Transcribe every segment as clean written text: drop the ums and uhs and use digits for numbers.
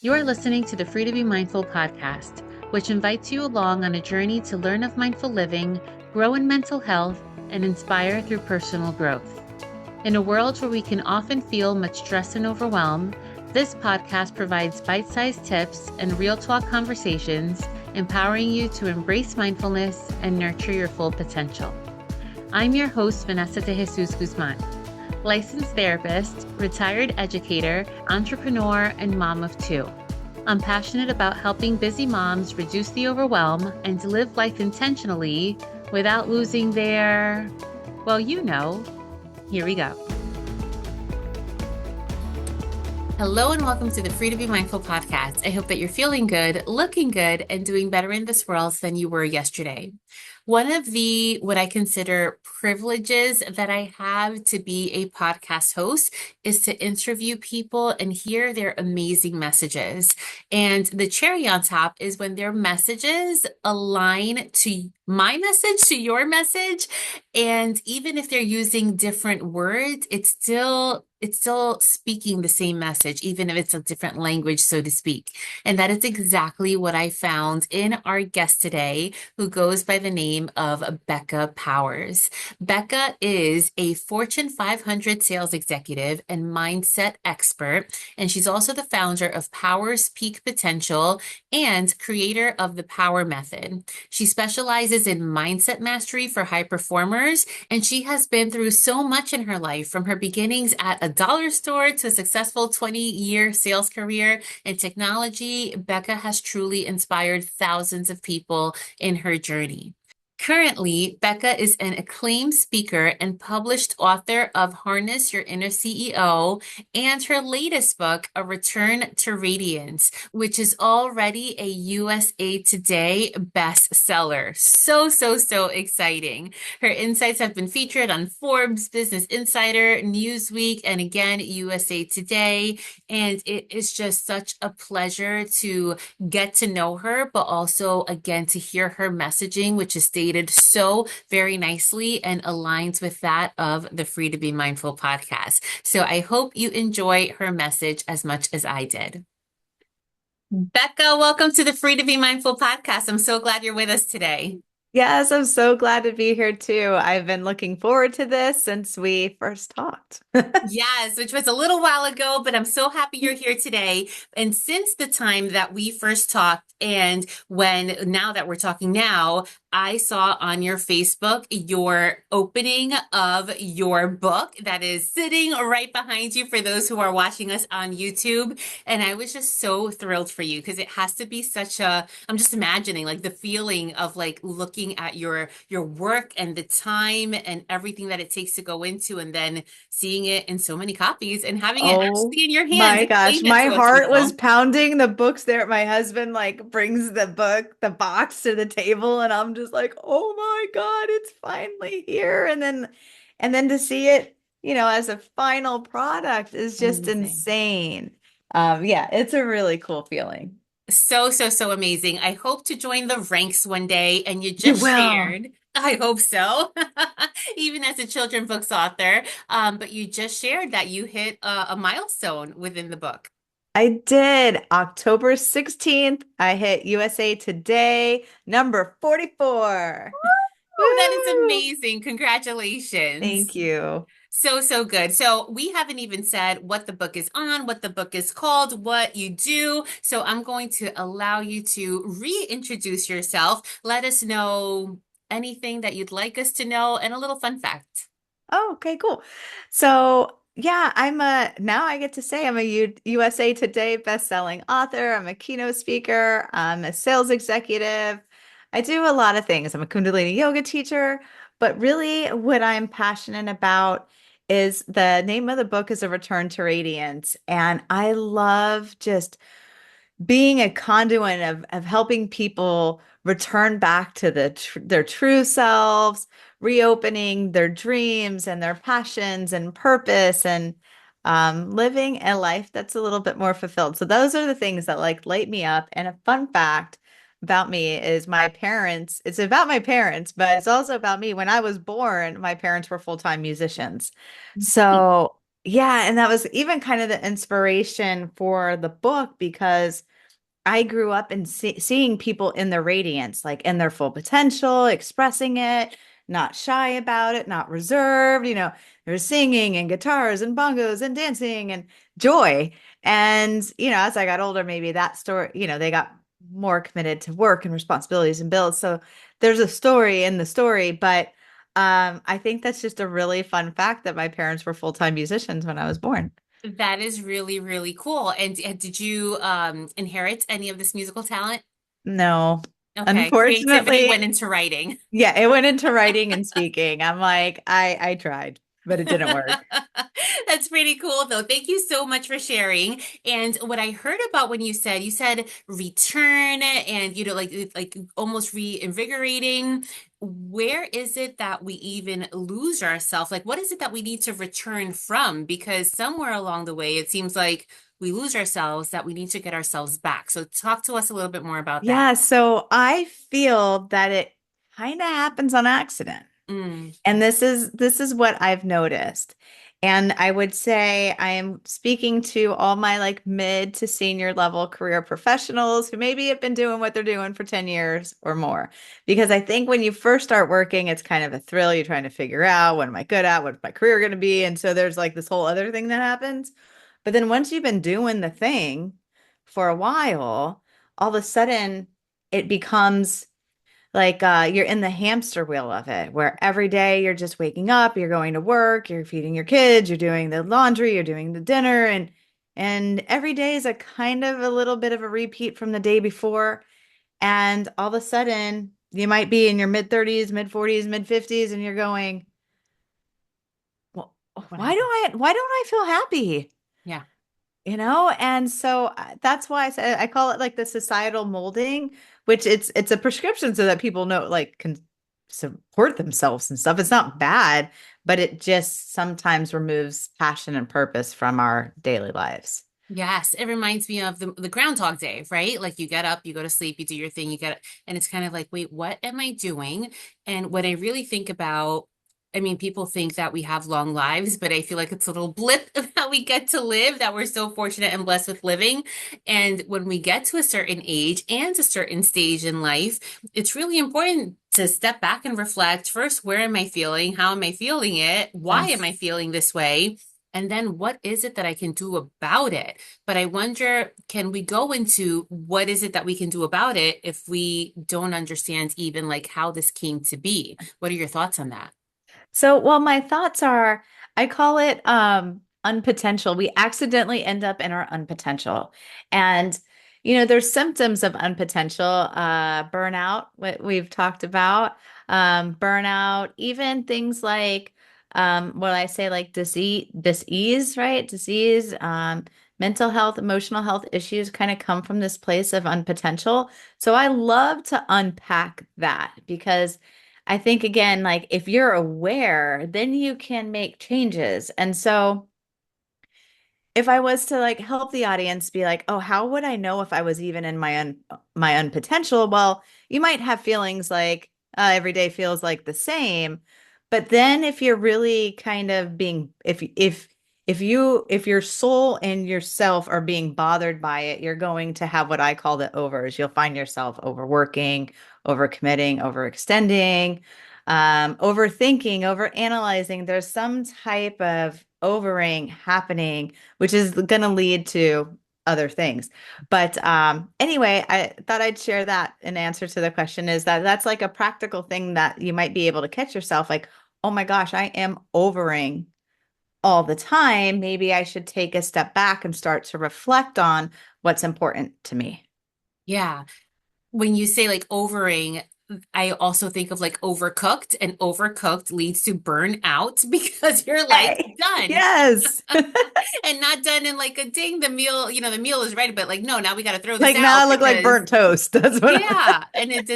You're listening to the Free to Be Mindful podcast, which invites you along on a journey to learn of mindful living, grow in mental health, and inspire through personal growth. In a world where we can often feel much stress and overwhelm, this podcast provides bite-sized tips and real talk conversations, empowering you to embrace mindfulness and nurture your full potential. I'm your host, Vanessa de Jesus Guzman, licensed therapist, retired educator, entrepreneur, and mom of two. I'm passionate about helping busy moms reduce the overwhelm and to live life intentionally without losing their, well, here we go. Hello and welcome to the Free to Be Mindful podcast. I hope that you're feeling good, looking good, and doing better in this world than you were yesterday. One of what I consider privileges that I have to be a podcast host is to interview people and hear their amazing messages. And the cherry on top is when their messages align to my message, to your message. And even if they're using different words, it's still speaking the same message, even if it's a different language, so to speak. And that is exactly what I found in our guest today, who goes by the name of Becca Powers. Becca is a Fortune 500 sales executive and mindset expert, and she's also the founder of Powers Peak Potential and creator of the Power Method. She specializes in mindset mastery for high performers, and she has been through so much in her life, from her beginnings at a dollar store to a successful 20-year sales career in technology. Becca has truly inspired thousands of people in her journey. Currently, Becca is an acclaimed speaker and published author of Harness Your Inner CEO and her latest book, A Return to Radiance, which is already a USA Today bestseller. So exciting. Her insights have been featured on Forbes, Business Insider, Newsweek, and again, USA Today. And it is just such a pleasure to get to know her, but also, again, to hear her messaging, which is stated so very nicely and aligns with that of the Free to Be Mindful podcast. So I hope you enjoy her message as much as I did. Becca, welcome to the Free to Be Mindful podcast. I'm so glad you're with us today. Yes, I'm so glad to be here too. I've been looking forward to this since we first talked. Yes, which was a little while ago, but I'm so happy you're here today. And since the time that we first talked, and now that we're talking now, I saw on your Facebook your opening of your book that is sitting right behind you for those who are watching us on YouTube. And I was just so thrilled for you because it has to be I'm just imagining like the feeling of like looking at your work and the time and everything that it takes to go into, and then seeing it in so many copies and having it Oh actually in your hands, my gosh, explain it my to us heart was people. pounding. The book's there. My husband like brings the book, the box to the table, and I'm just like, "Oh my God, it's finally here." And then to see it, as a final product is just Amazing. insane. Yeah, it's a really cool feeling. So amazing. I hope to join the ranks one day. And you You just will. shared, I hope so, even as a children's books author. But you just shared that you hit a milestone within the book. I did. October 16th, I hit USA Today, number 44. Oh, that is Woo! amazing. Congratulations. Thank you. So good. So we haven't even said what the book is on, what the book is called, what you do. So I'm going to allow you to reintroduce yourself. Let us know anything that you'd like us to know and a little fun fact. Oh, okay, cool. So, yeah, now I get to say I'm a USA Today best-selling author. I'm a keynote speaker. I'm a sales executive. I do a lot of things. I'm a Kundalini yoga teacher, but really what I'm passionate about is the name of the book is A Return to Radiance. And I love just being a conduit of helping people return back to their true selves, reopening their dreams and their passions and purpose, and living a life that's a little bit more fulfilled. So those are the things that like light me up. And a fun fact about me is my parents. It's about my parents, but it's also about me. When I was born, my parents were full-time musicians. So Yeah, and that was even kind of the inspiration for the book because I grew up in seeing people in their radiance, like in their full potential, expressing it, not shy about it, not reserved. There was singing and guitars and bongos and dancing and joy. And, as I got older, maybe that story, they got more committed to work and responsibilities and bills. So there's a story in the story, but I think that's just a really fun fact that my parents were full-time musicians when I was born. That is really, really cool. And did you inherit any of this musical talent? No, Okay, creativity unfortunately. went into writing. Yeah, it went into writing and speaking. I'm like, I tried, but it didn't work. That's pretty cool though. Thank you so much for sharing. And what I heard about when you said return and like almost reinvigorating. Where is it that we even lose ourselves? Like what is it that we need to return from? Because somewhere along the way it seems like we lose ourselves, that we need to get ourselves back. So talk to us a little bit more about that. Yeah, so I feel that it kind of happens on accident. Mm. And this is what I've noticed. And I would say I am speaking to all my like mid to senior level career professionals who maybe have been doing what they're doing for 10 years or more. Because I think when you first start working, it's kind of a thrill. You're trying to figure out what am I good at? What's my career going to be? And so there's like this whole other thing that happens. But then once you've been doing the thing for a while, all of a sudden it becomes like you're in the hamster wheel of it, where every day you're just waking up, you're going to work, you're feeding your kids, you're doing the laundry, you're doing the dinner, and every day is a kind of a little bit of a repeat from the day before. And all of a sudden, you might be in your mid 30s, mid 40s, mid 50s, and you're going, well, What happened? why don't I feel happy? Yeah. And so that's why I said I call it like the societal molding, which it's a prescription so that people know like can support themselves and stuff. It's not bad, but it just sometimes removes passion and purpose from our daily lives. Yes, it reminds me of the Groundhog Day, right? Like you get up, you go to sleep, you do your thing, and it's kind of like, wait, what am I doing? And when I really think about, I mean, people think that we have long lives, but I feel like it's a little blip that we get to live, that we're so fortunate and blessed with living. And when we get to a certain age and a certain stage in life, it's really important to step back and reflect first, where am I feeling? How am I feeling it? Why am Yes. I feeling this way? And then what is it that I can do about it? But I wonder, can we go into what is it that we can do about it if we don't understand even like how this came to be? What are your thoughts on that? So, well, my thoughts are I call it unpotential. We accidentally end up in our unpotential. And there's symptoms of unpotential, burnout, what we've talked about, burnout, even things like what I say like disease, right? Disease, mental health, emotional health issues kind of come from this place of unpotential. So I love to unpack that because I think again, like if you're aware, then you can make changes. And so if I was to like help the audience be like, oh, how would I know if I was even in my unpotential? Well, you might have feelings like every day feels like the same, but then if you're really kind of being if your soul and yourself are being bothered by it, you're going to have what I call the overs. You'll find yourself overworking, overcommitting, overextending, overthinking, overanalyzing. There's some type of overing happening which is going to lead to other things. But anyway, I thought I'd share that in answer to the question is that that's like a practical thing that you might be able to catch yourself like, oh my gosh, I am overing all the time. Maybe I should take a step back and start to reflect on what's important to me. Yeah. When you say like overing, I also think of like overcooked, and overcooked leads to burnout because you're like Hey, done. yes. And not done in like a ding, the meal, the meal is ready, but like, no, now we got to throw this Like now I out look like because burnt toast. That's what I'm yeah, and it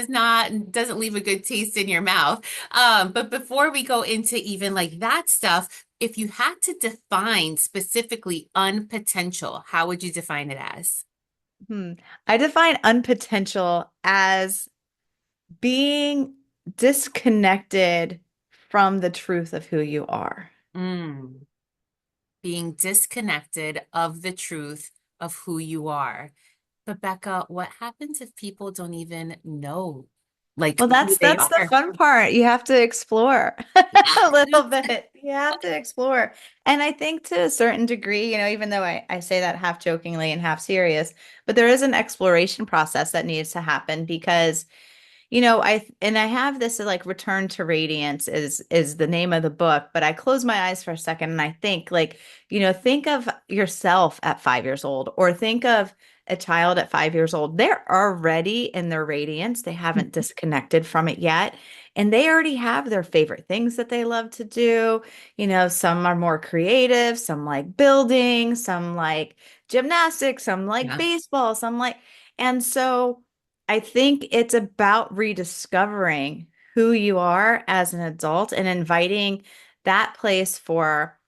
doesn't leave a good taste in your mouth. But before we go into even like that stuff, if you had to define specifically unpotential, how would you define it as? Hmm. I define unpotential as being disconnected from the truth of who you are. Mm. being disconnected of the truth of who you are. But Becca, what happens if people don't even know like Well, who they that's the are? fun part. You have to explore a little Yes. bit. You have to explore. And I think to a certain degree, even though I say that half jokingly and half serious, but there is an exploration process that needs to happen because I have this like Return to Radiance is the name of the book, but I close my eyes for a second and I think like, think of yourself at 5 years old or think of a child at 5 years old. They're already in their radiance. They haven't disconnected from it yet. And they already have their favorite things that they love to do. Some are more creative, some like building, some like gymnastics, some like Yeah. baseball, some like, and so I think it's about rediscovering who you are as an adult and inviting that place for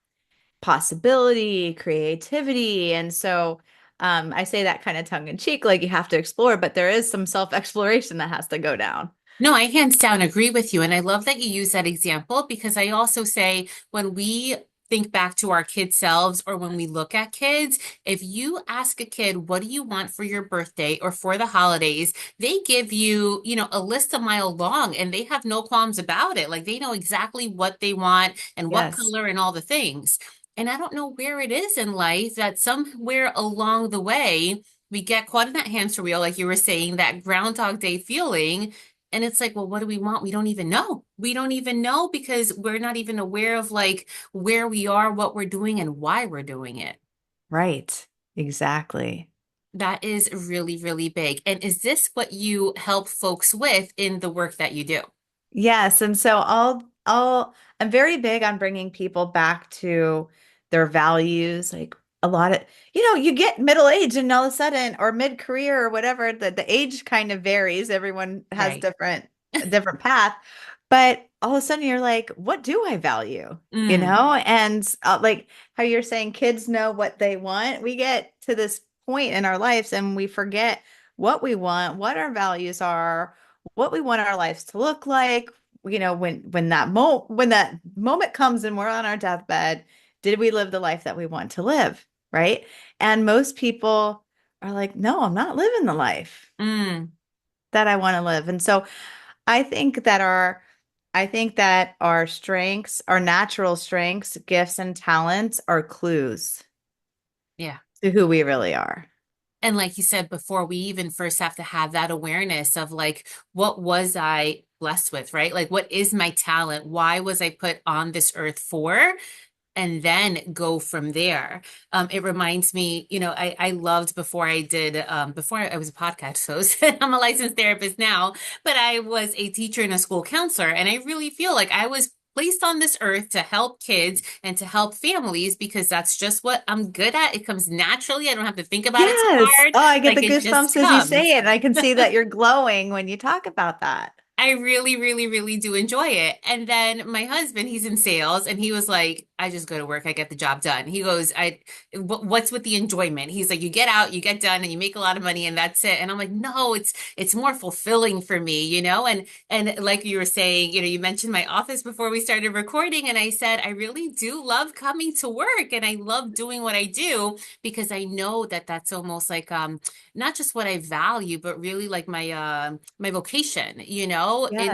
possibility, creativity. And so I say that kind of tongue in cheek, like you have to explore, but there is some self-exploration that has to go down. No, I hands down agree with you. And I love that you use that example because I also say when we think back to our kid selves or when we look at kids, if you ask a kid, what do you want for your birthday or for the holidays, they give you, a list a mile long and they have no qualms about it. Like they know exactly what they want and what Yes. color and all the things. And I don't know where it is in life that somewhere along the way, we get caught in that hamster wheel, like you were saying, that Groundhog Day feeling and it's like, well, what do we want? We don't even know. We don't even know because we're not even aware of like where we are, what we're doing, and why we're doing it. Right. Exactly. That is really, really big. And is this what you help folks with in the work that you do? Yes, and so I'm very big on bringing people back to their values. Like a lot of, you get middle age and all of a sudden, or mid-career or whatever, the age kind of varies. Everyone has Right. different path, but all of a sudden you're like, what do I value? Mm, And like how you're saying kids know what they want. We get to this point in our lives and we forget what we want, what our values are, what we want our lives to look like. When that moment comes and we're on our deathbed, did we live the life that we want to live? Right. And most people are like, no, I'm not living the life mm, that I want to live. And so I think that our strengths, our natural strengths, gifts, and talents are clues yeah. to who we really are. And like you said before, we even first have to have that awareness of like, what was I blessed with, right? Like, what is my talent? Why was I put on this earth for? And then go from there. It reminds me, I loved before I was a podcast host, I'm a licensed therapist now, but I was a teacher and a school counselor. And I really feel like I was placed on this earth to help kids and to help families because that's just what I'm good at. It comes naturally. I don't have to think about it too Yes. hard. Oh, I get Like the it just goosebumps as you comes. say it. And I can see that you're glowing when you talk about that. I really, really, really do enjoy it. And then my husband, he's in sales, and he was like, "I just go to work, I get the job done." He goes, what's with the enjoyment?" He's like, "You get out, you get done, and you make a lot of money, and that's it." And I'm like, "No, it's more fulfilling for me." And like you were saying, you mentioned my office before we started recording, and I said, I really do love coming to work, and I love doing what I do because I know that that's almost like not just what I value, but really like my vocation, in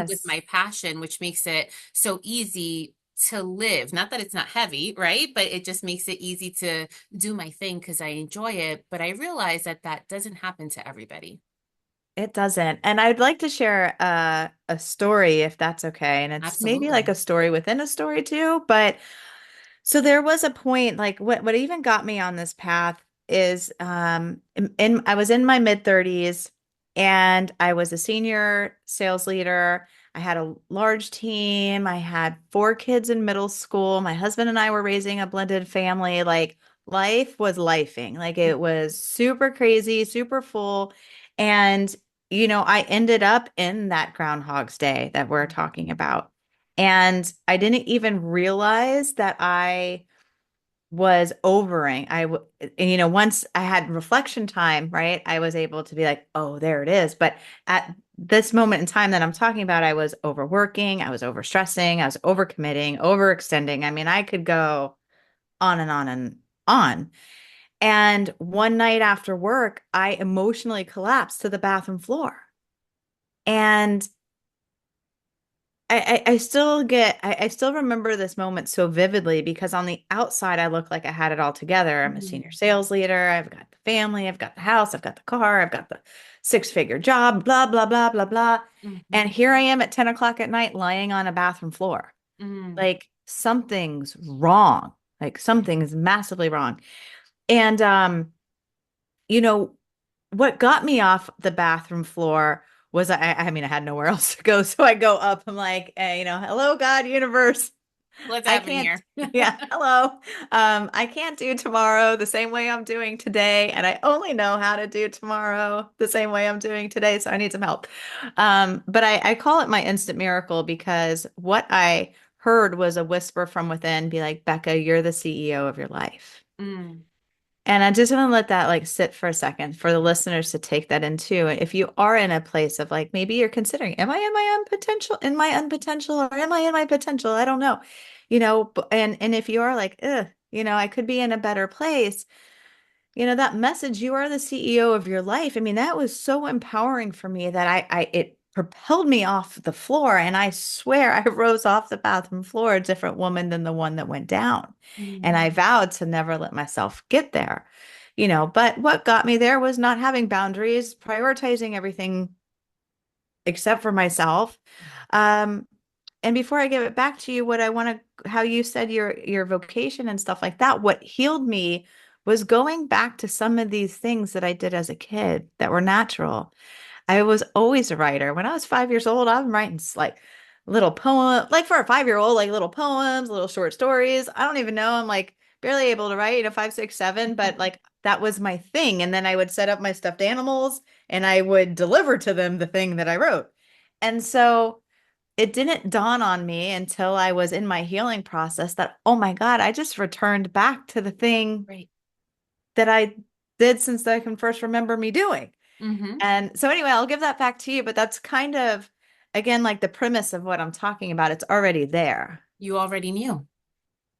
with Yes. my passion, which makes it so easy to live. Not that it's not heavy, right? But it just makes it easy to do my thing because I enjoy it. But I realize that that doesn't happen to everybody. It doesn't. And I'd like to share a story if that's okay. And it's maybe like Absolutely. a story within a story too. But so there was a point, like what even got me on this path is I was in my mid 30s and I was a senior sales leader. I had a large team. I had 4 kids in middle school. My husband and I were raising a blended family. Like life was lifing. Like it was super crazy, super full. And I ended up in that Groundhog's Day that we're talking about. And I didn't even realize that I was overing. And once I had reflection time, right, I was able to be like, oh, there it is. But at this moment in time that I'm talking about, I was overworking, I was overstressing, I was overcommitting, overextending. I mean, I could go on and on and on. And one night after work, I emotionally collapsed to the bathroom floor. And I still I still remember this moment so vividly because on the outside, I look like I had it all together. I'm a senior Mhm. sales leader. I've got the family, I've got the house, I've got the car, I've got the six-figure job, blah, blah, blah, blah, blah. And Mhm. here I am at 10 o'clock at night lying on a bathroom floor. Mhm. Like something's wrong. Like something's massively wrong. And you know, what got me off the bathroom floor was I mean, I had nowhere else to go. So I go up. I'm like, hey, hello, God, universe. What's I happening can't, here? yeah, hello. I can't do tomorrow the same way I'm doing today. And I only know how to do tomorrow the same way I'm doing today. So I need some help. But I call it my instant miracle because what I heard was a whisper from within be like, Becca, you're the CEO of your life. Mm. And I just want to let that like sit for a second for the listeners to take that in too. If you are in a place of like maybe you're considering, am I in my own potential, in my unpotential, or am I in my potential? I don't know. And if you are like, ugh, I could be in a better place, that message, you are the CEO of your life. I mean, that was so empowering for me that it propelled me off the floor. And I swear I rose off the bathroom floor a different woman than the one that went down. And I Mhm. vowed to never let myself get there, but what got me there was not having boundaries, prioritizing everything except for myself. Um, and before I give it back to you, what I want to, how you said your vocation and stuff like that, what healed me was going back to some of these things that I did as a kid that were natural. I was always a writer. When I was 5 years old, I'm writing like little poem, like for a 5 year old, like little poems, little short stories. I don't even know. I'm like barely able to write, 5, 6, 7, but like that was my thing. And then I would set up my stuffed animals and I would deliver to them the thing that I wrote. And so it didn't dawn on me until I was in my healing process that, oh my God, I just returned back to the thing Right. that I did since I can first remember me doing. Hmm. And so, anyway, I'll give that back to you, but that's kind of, again, like the premise of what I'm talking about. It's already there. You already knew.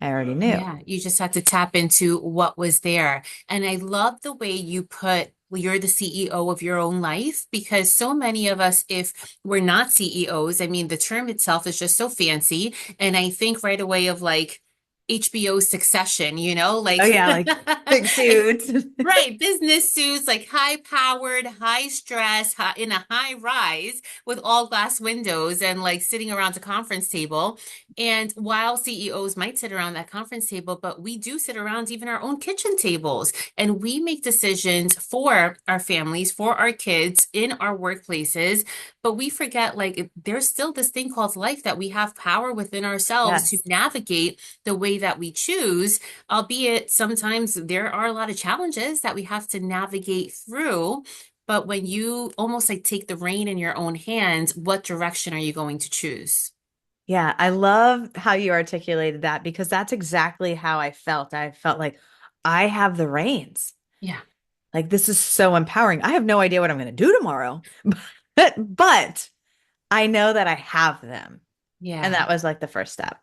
I already knew. Yeah, you just had to tap into what was there. And I love the way you put, well, you're the CEO of your own life, because so many of us, if we're not CEOs, I mean, the term itself is just so fancy. And I think right away of like HBO Succession, Oh, like yeah, like big suits. right, business suits, like high powered, high stress, in a high rise with all glass windows and like sitting around a conference table. And while CEOs might sit around that conference table, but we do sit around even our own kitchen tables and we make decisions for our families, for our kids in our workplaces. But we forget like there's still this thing called life that we have power within ourselves to Yes. navigate the way that we choose, albeit sometimes there are a lot of challenges that we have to navigate through. But when you almost like take the rein in your own hands, what direction are you going to choose? Yeah, I love how you articulated that because that's exactly how I felt. I felt like I have the reins. Yeah. Like this is so empowering. I have no idea what I'm going to do tomorrow, but I know that I have them. And Yeah. that was like the first step.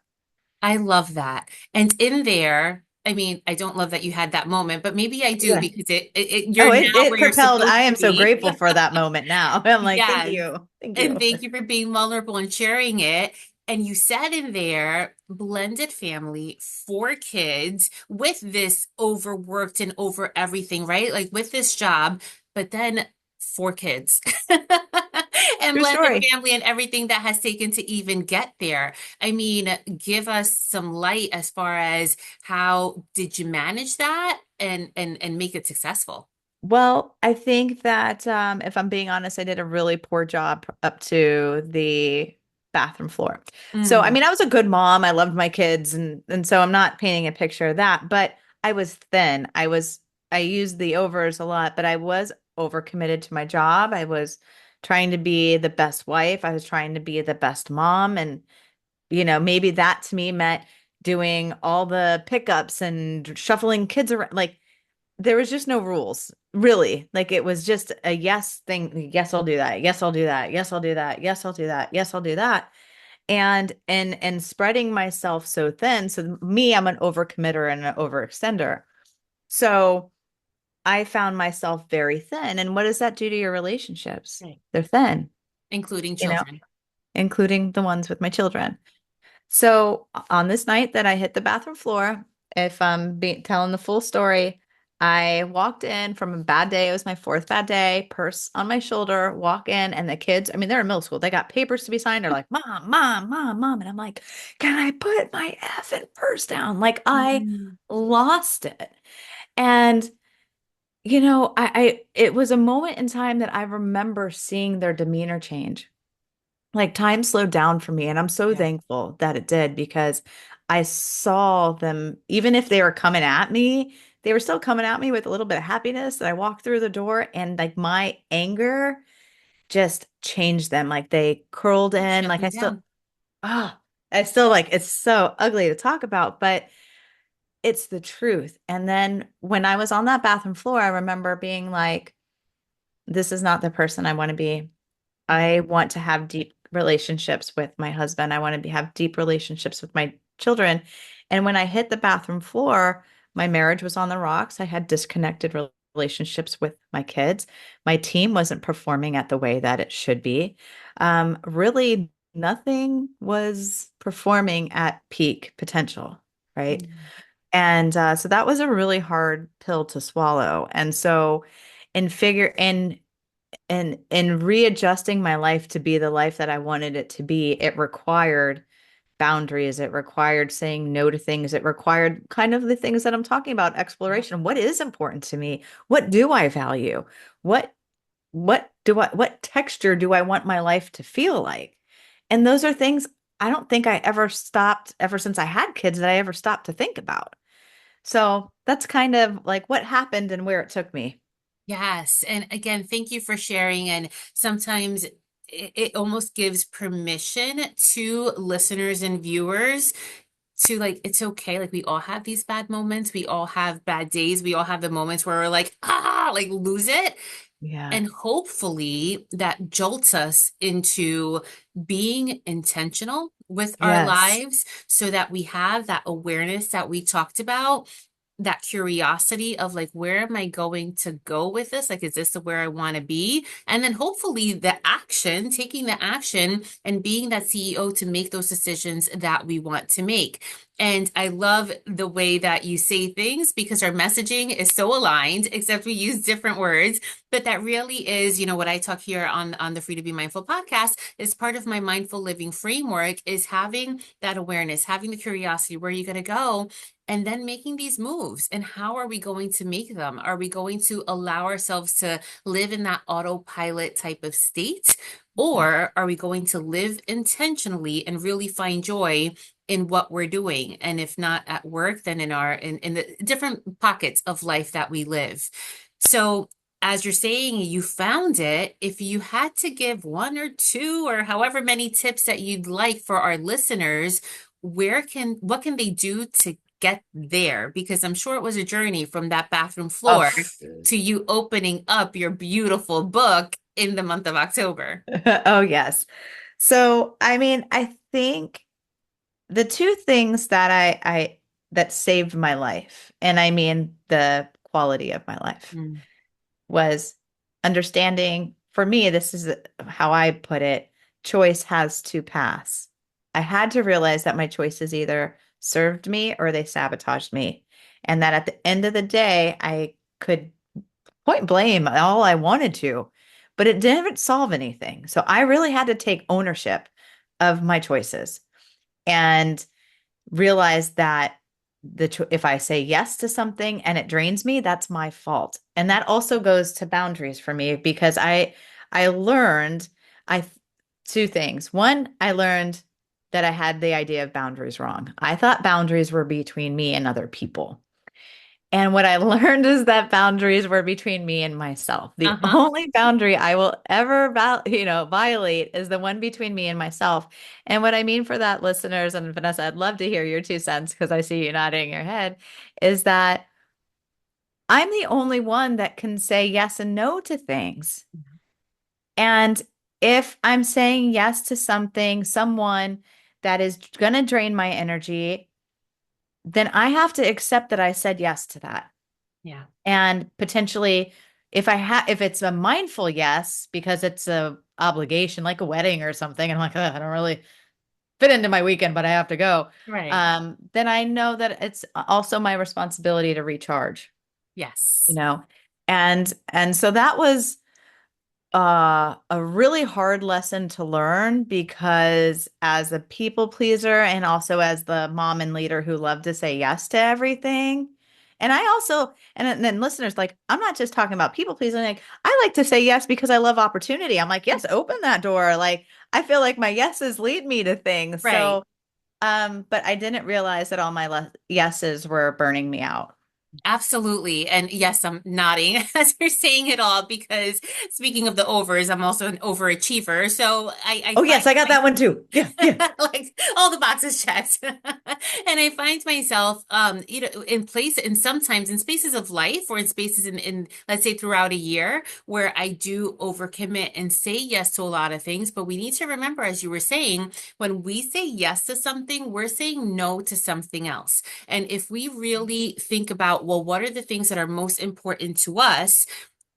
I love that. And in there, I mean, I don't love that you had that moment, but maybe I do Yeah. because you're Oh, now it where you're propelled. supposed I to am so be. grateful for that moment now. I'm like, thank Yes. you. Thank And you. thank you for being vulnerable and sharing it. And you said in there, blended family, 4 kids with this overworked and over everything, right? Like with this job, but then 4 kids and True blended story. family and everything that has taken to even get there. I mean, give us some light as far as how did you manage that and make it successful? Well, I think that if I'm being honest, I did a really poor job up to the bathroom floor. So, I Mm, mean, I was a good mom. I loved my kids, and so I'm not painting a picture of that, but I was thin. I used the overs a lot, but I was overcommitted to my job. I was trying to be the best wife. I was trying to be the best mom, and maybe that to me meant doing all the pickups and shuffling kids around. Like there was just no rules, really. Like it was just a yes thing. Yes, I'll do that. Yes, I'll do that. Yes, I'll do that. Yes, I'll do that. Yes, I'll do that. and spreading myself so thin. So me, I'm an overcommitter and an overextender. So I found myself very thin. And what does that do to your relationships? Right. They're thin, Including you know, children. including the ones with my children. So on this night that I hit the bathroom floor, if I'm telling the full story, I walked in from a bad day. It was my fourth bad day, purse on my shoulder, walk in, and the kids, I mean, they're in middle school. They got papers to be signed. They're like, Mom, Mom, Mom, Mom. And I'm like, can I put my effing purse down? Like I Mm. lost it. And it was a moment in time that I remember seeing their demeanor change. Like time slowed down for me, and I'm so Yeah. thankful that it did because I saw them, even if they were coming at me, they were still coming at me with a little bit of happiness. That I walked through the door and like my anger just changed them. Like they curled in, Shut like them down. I still like it's so ugly to talk about, but it's the truth. And then when I was on that bathroom floor, I remember being like, this is not the person I want to be. Mm. I want to have deep relationships with my husband. I want to have deep relationships with my children. And when I hit the bathroom floor, my marriage was on the rocks. I had disconnected relationships with my kids. My team wasn't performing at the way that it should be. Really, nothing was performing at peak potential, right? Mm. And so that was a really hard pill to swallow. And so, in figure in readjusting my life to be the life that I wanted it to be, it required boundaries. It required saying no to things. It required kind of the things that I'm talking about, Yeah. exploration. What is important to me? What do I value? What what texture do I want my life to feel like? And those are things I don't think I ever stopped ever since I had kids that I ever stopped to think about. So that's kind of like what happened and where it took me. Yes. And again, thank you for sharing. And sometimes it almost gives permission to listeners and viewers to like, it's okay. Like we all have these bad moments. We all have bad days. We all have the moments where we're like, like lose it. Yeah. And hopefully that jolts us into being intentional with our Yes. lives so that we have that awareness that we talked about, that curiosity of like, where am I going to go with this? Like, is this where I want to be? And then hopefully the action, taking the action and being that CEO to make those decisions that we want to make. And I love the way that you say things because our messaging is so aligned, except we use different words. But that really is, what I talk here on the Free to Be Mindful podcast is part of my mindful living framework is having that awareness, having the curiosity, where are you going to go? And then making these moves. And how are we going to make them? Are we going to allow ourselves to live in that autopilot type of state? Or are we going to live intentionally and really find joy in what we're doing? And if not at work, then in the different pockets of life that we live. So as you're saying, you found it. If you had to give one or two or however many tips that you'd like for our listeners, what can they do to get there? Because I'm sure it was a journey from that bathroom Oh, floor to you opening up your beautiful book in the month of October. oh yes. So, I mean, I think the two things that I that saved my life, and I mean the quality of my life, Mm. was understanding. For me, this is how I put it, choice has to pass. I had to realize that my choices either served me or they sabotaged me, and that at the end of the day, I could point blame all I wanted to, but it didn't solve anything. So I really had to take ownership of my choices and realize that if I say yes to something and it drains me, that's my fault. And that also goes to boundaries for me because I learned I two things. One, I learned that I had the idea of boundaries wrong. I thought boundaries were between me and other people. And what I learned is that boundaries were between me and myself. The Uh-huh. only boundary I will ever, violate is the one between me and myself. And what I mean for that, listeners, and Vanessa, I'd love to hear your 2 cents because I see you nodding your head, is that I'm the only one that can say yes and no to things. And if I'm saying yes to something, someone, that is going to drain my energy, then I have to accept that I said yes to that. Yeah. And potentially if it's a mindful yes because it's a obligation like a wedding or something, and I'm like, "Ugh, I don't really fit into my weekend, but I have to go." Right. Then I know that it's also my responsibility to recharge, you Yes. know. And so that was a really hard lesson to learn because as a people pleaser and also as the mom and leader who loved to say yes to everything. And I also, and then listeners, like, I'm not just talking about people pleasing. Like, I like to say yes because I love opportunity. I'm like, yes, open that door. Like, I feel like my yeses lead me to things. Right. So, but I didn't realize that all my yeses were burning me out. Absolutely. And yes, I'm nodding as you're saying it all because speaking of the overs, I'm also an overachiever. So I Oh, find yes, I got that one too. Yeah, yeah. like all the boxes checked. And I find myself in place and sometimes in spaces of life or in spaces in let's say throughout a year where I do overcommit and say yes to a lot of things. But we need to remember, as you were saying, when we say yes to something, we're saying no to something else. And if we really think about, well, what are the things that are most important to us?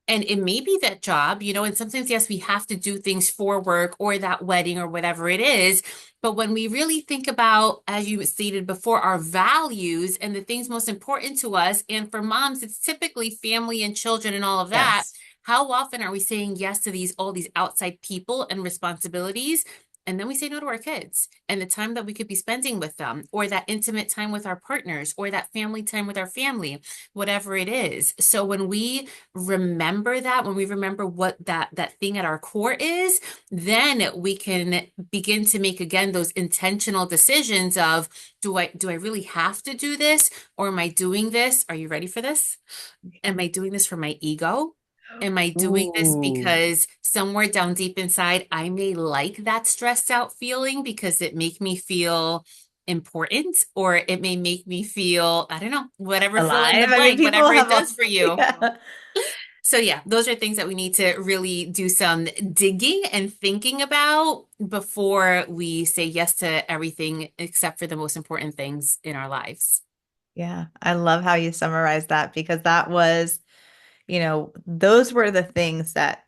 And it may be that job, and sometimes, yes, we have to do things for work or that wedding or whatever it is. But when we really think about, as you stated before, our values and the things most important to us, and for moms, it's typically family and children and all of that. Yes. How often are we saying yes to all these outside people and responsibilities? And then we say no to our kids and the time that we could be spending with them, or that intimate time with our partners, or that family time with our family, whatever it is. So when we remember that, when we remember what that thing at our core is, then we can begin to make again those intentional decisions of, do I really have to do this, or am I doing this? Are you ready for this? Am I doing this for my ego? Am I doing this Ooh, because somewhere down deep inside I may like that stressed out feeling because it make me feel important, or it may make me feel, I don't know, whatever, fill in the alive. I mean, blank, people whatever it have does all, for you. yeah. So yeah, those are things that we need to really do some digging and thinking about before we say yes to everything except for the most important things in our lives. Yeah. I love how you summarize that because that was, those were the things that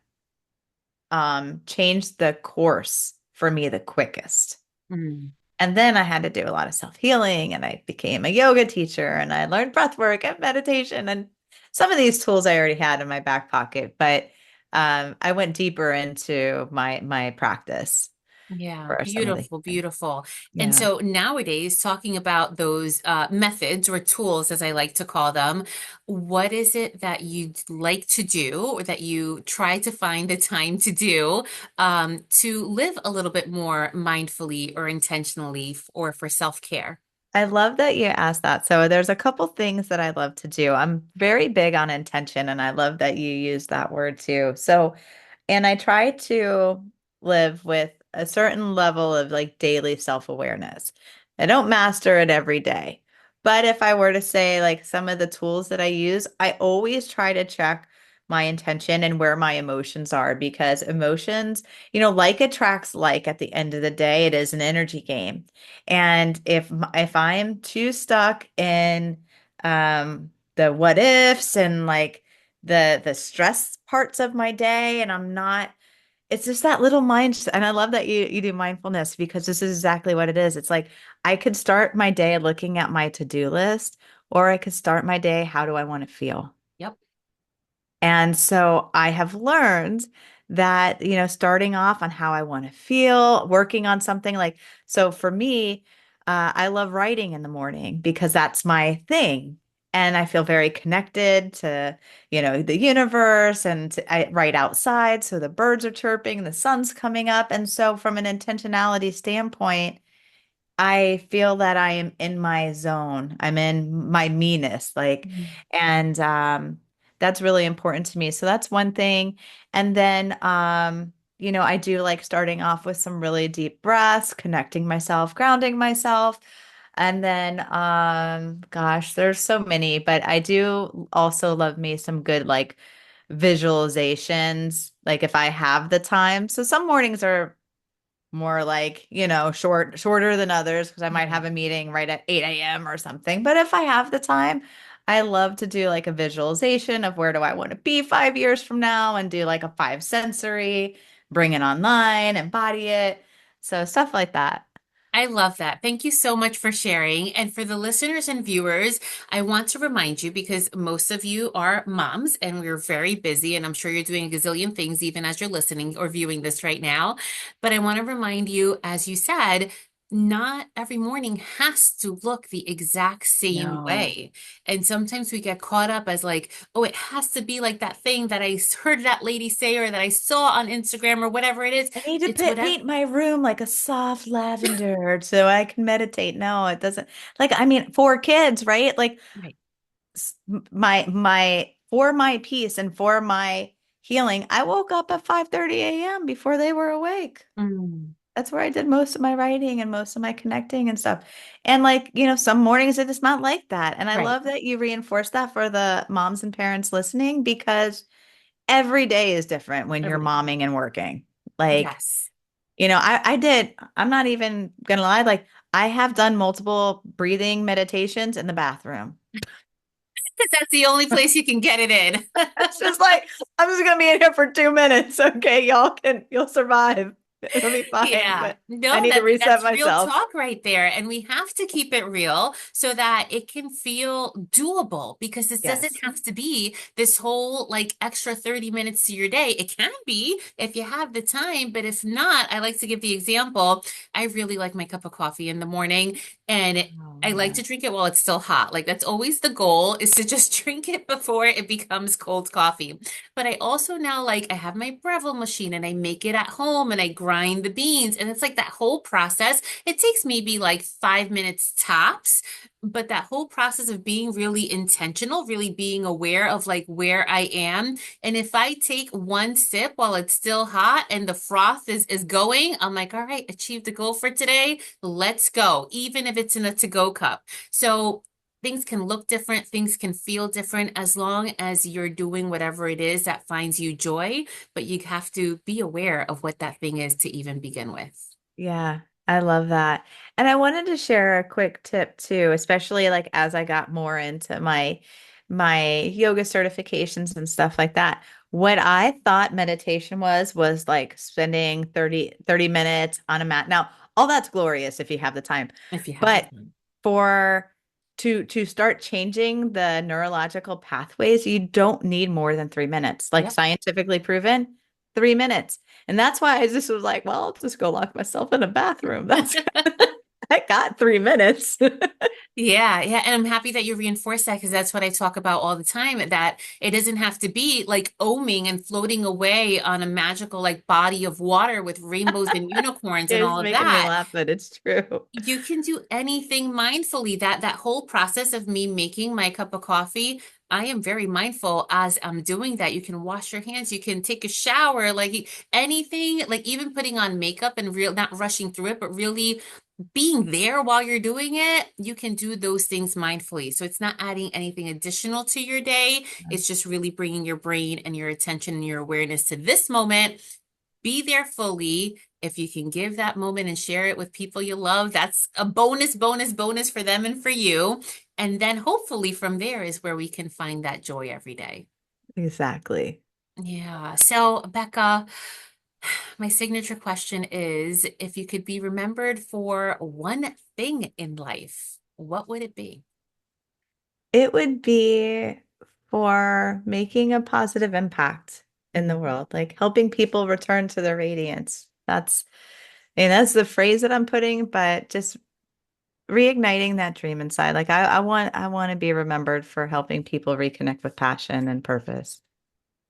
changed the course for me the quickest. Mm. And then I had to do a lot of self-healing and I became a yoga teacher and I learned breath work and meditation and some of these tools I already had in my back pocket, but I went deeper into my practice Yeah, for some of the beautiful, healing. beautiful. And Yeah. so nowadays, talking about those methods or tools, as I like to call them, what is it that you'd like to do or that you try to find the time to do to live a little bit more mindfully or intentionally or for self-care? I love that you asked that. So there's a couple things that I love to do. I'm very big on intention, and I love that you use that word too. So, and I try to live with a certain level of like daily self-awareness. I don't master it every day. But if I were to say like some of the tools that I use, I always try to check my intention and where my emotions are because emotions, like attracts like at the end of the day, it is an energy game. And if I'm too stuck in the what ifs and like the stress parts of my day and I'm not, it's just that little mind. And I love that you do mindfulness because this is exactly what it is. It's like I could start my day looking at my to-do list, or I could start my day, how do I want to feel? Yep. And so I have learned that, starting off on how I want to feel, working on something like, so for me, I love writing in the morning because that's my thing. And I feel very connected to, the universe I write outside. So the birds are chirping, the sun's coming up. And so from an intentionality standpoint, I feel that I am in my zone. I'm in my meanness, like, Mhm. and that's really important to me. So that's one thing. And then, I do like starting off with some really deep breaths, connecting myself, grounding myself. And then, gosh, there's so many, but I do also love me some good like visualizations, like if I have the time. So some mornings are more like, shorter than others because I might have Right. a meeting right at 8 a.m. or something. But if I have the time, I love to do like a visualization of where do I want to be 5 years from now and do like a five sensory, bring it online, embody it. So stuff like that. I love that. Thank you so much for sharing. And for the listeners and viewers, I want to remind you because most of you are moms and we're very busy, and I'm sure you're doing a gazillion things even as you're listening or viewing this right now. But I want to remind you, as you said, not every morning has to look the exact same No. way. And sometimes we get caught up as like, oh, it has to be like that thing that I heard that lady say or that I saw on Instagram or whatever it is. I need to It's whatever. paint my room like a soft lavender so I can meditate. No, it doesn't. Like, I mean, for kids, right? Like Right. my for my peace and for my healing, I woke up at 5:30 a.m. before they were awake. Mm, That's where I did most of my writing and most of my connecting and stuff. And like, some mornings it is not like that. And I right. love that you reinforce that for the moms and parents listening because every day is different when you're Every day. momming and working. Like, Yes. I'm not even gonna lie, like I have done multiple breathing meditations in the bathroom. Because that's the only place you can get it in. It's just like, I'm just gonna be in here for 2 minutes. Okay, you'll survive. It'll be fine. Yeah. But I No, need to reset that's real myself. talk right there. And we have to keep it real so that it can feel doable because this doesn't Yes. have to be this whole like extra 30 minutes to your day. It can be if you have the time, but if not, I like to give the example. I really like my cup of coffee in the morning and Oh, I like yeah. to drink it while it's still hot. Like that's always the goal is to just drink it before it becomes cold coffee. But I also now like I have my Breville machine and I make it at home and I grind the beans. And it's like that whole process. It takes maybe like 5 minutes tops, but that whole process of being really intentional, really being aware of like where I am. And if I take one sip while it's still hot and the froth is going, I'm like, all right, achieved the goal for today. Let's go, even if it's in a to-go cup. So things can look different, things can feel different as long as you're doing whatever it is that finds you joy, but you have to be aware of what that thing is to even begin with. Yeah, I love that. And I wanted to share a quick tip too, especially like as I got more into my yoga certifications and stuff like that. What I thought meditation was like spending 30 minutes on a mat. Now, all that's glorious if you have the time. If you have the But time. for to start changing the neurological pathways, you don't need more than 3 minutes. Like Yep. scientifically proven, 3 minutes. And that's why I just was like, well, I'll just go lock myself in a bathroom. That's I got 3 minutes. Yeah, yeah. And I'm happy that you reinforced that because that's what I talk about all the time, that it doesn't have to be like oming and floating away on a magical like body of water with rainbows and unicorns and It's all of making me that. laugh, but it's true. You can do anything mindfully. That whole process of me making my cup of coffee, I am very mindful as I'm doing that. You can wash your hands, you can take a shower, like anything, like even putting on makeup and real not rushing through it, but really being there while you're doing it. You can do those things mindfully. So it's not adding anything additional to your day. It's just really bringing your brain and your attention and your awareness to this moment. Be there fully. If you can give that moment and share it with people you love, that's a bonus, bonus, bonus for them and for you. And then hopefully from there is where we can find that joy every day. Exactly. Yeah. So, Becca, my signature question is if you could be remembered for one thing in life, what would it be? It would be for making a positive impact in the Mhm. world, like helping people return to their radiance. That's the phrase that I'm putting, but just reigniting that dream inside. Like I want to be remembered for helping people reconnect with passion and purpose.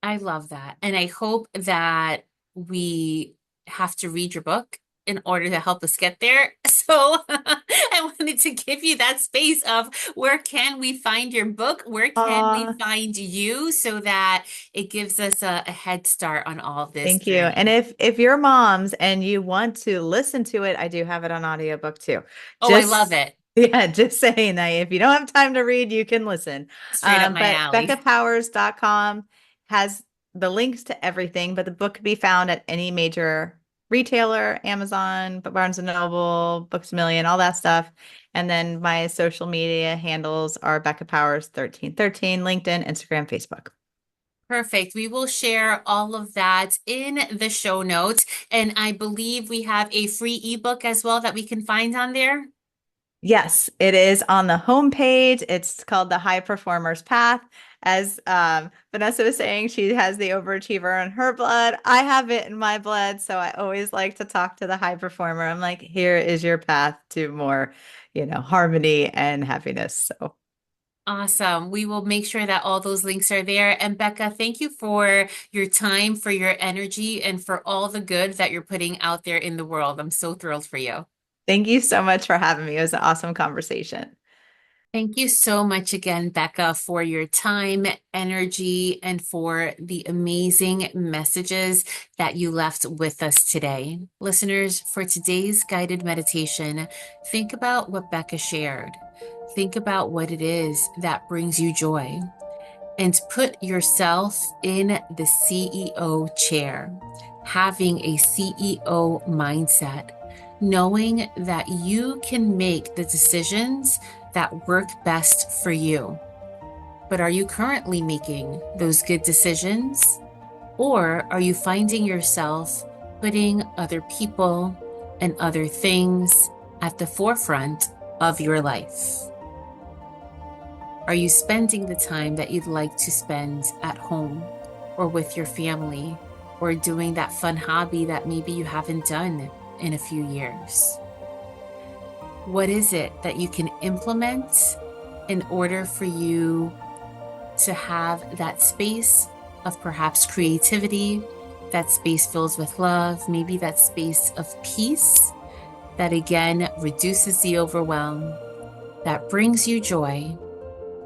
I love that. And I hope that we have to read your book in order to help us get there. So I wanted to give you that space of where can we find your book? Where can we Aw, find you so that it gives us a head start on all of this thank you. And journey? if you're moms and you want to listen to it, I do have it on audiobook too. Oh, I love Just it. yeah, just saying that if you don't have time to read, you can listen. Straight up my But alley. beccapowers.com has the links to everything, but the book can be found at any major retailer, Amazon, Barnes and Noble, Books a Million, all that stuff. And then my social media handles are Becca Powers 1313, LinkedIn, Instagram, Facebook. Perfect. We will share all of that in the show notes. And I believe we have a free ebook as well that we can find on there. Yes, it is on the homepage. It's called the High Performer's Path. As Vanessa was saying, she has the overachiever in her blood. I have it in my blood. So I always like to talk to the high performer. I'm like, here is your path to more, harmony and happiness. So Awesome. We will make sure that all those links are there. And Becca, thank you for your time, for your energy, and for all the good that you're putting out there in the world. I'm so thrilled for you. thank you so much for having me. It was an awesome conversation. Thank you so much again, Becca, for your time, energy, and for the amazing messages that you left with us today. Listeners, for today's guided meditation, think about what Becca shared. Think about what it is that brings you joy and put yourself in the CEO chair, having a CEO mindset, knowing that you can make the decisions that work best for you. But are you currently making those good decisions? Or are you finding yourself putting other people and other things at the forefront of your life? Are you spending the time that you'd like to spend at home or with your family or doing that fun hobby that maybe you haven't done in a few years? What is it that you can implement in order for you to have that space of perhaps creativity, that space filled with love, maybe that space of peace that again reduces the overwhelm, that brings you joy,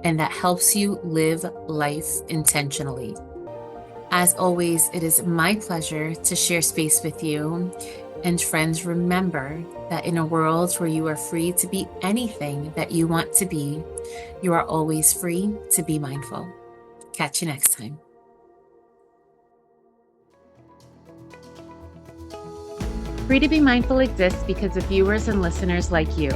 and that helps you live life intentionally? As always, it is my pleasure to share space with you. And friends, remember that in a world where you are free to be anything that you want to be, you are always free to be mindful. Catch you next time. Free to Be Mindful exists because of viewers and listeners like you.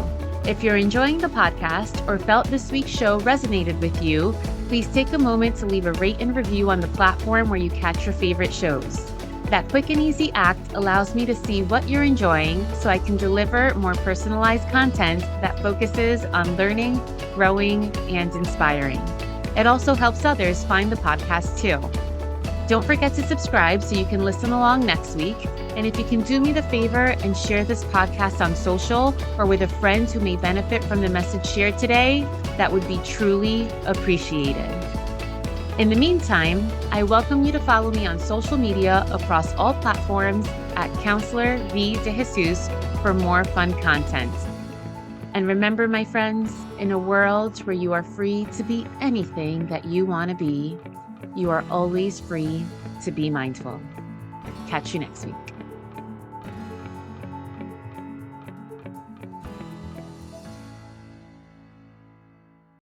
If you're enjoying the podcast or felt this week's show resonated with you, please take a moment to leave a rate and review on the platform where you catch your favorite shows. That quick and easy act allows me to see what you're enjoying so I can deliver more personalized content that focuses on learning, growing, and inspiring. It also helps others find the podcast too. Don't forget to subscribe so you can listen along next week. And if you can do me the favor and share this podcast on social or with a friend who may benefit from the message shared today, that would be truly appreciated. In the meantime, I welcome you to follow me on social media across all platforms at Counselor V. De Jesus for more fun content. And remember, my friends, in a world where you are free to be anything that you want to be, you are always free to be mindful. Catch you next week.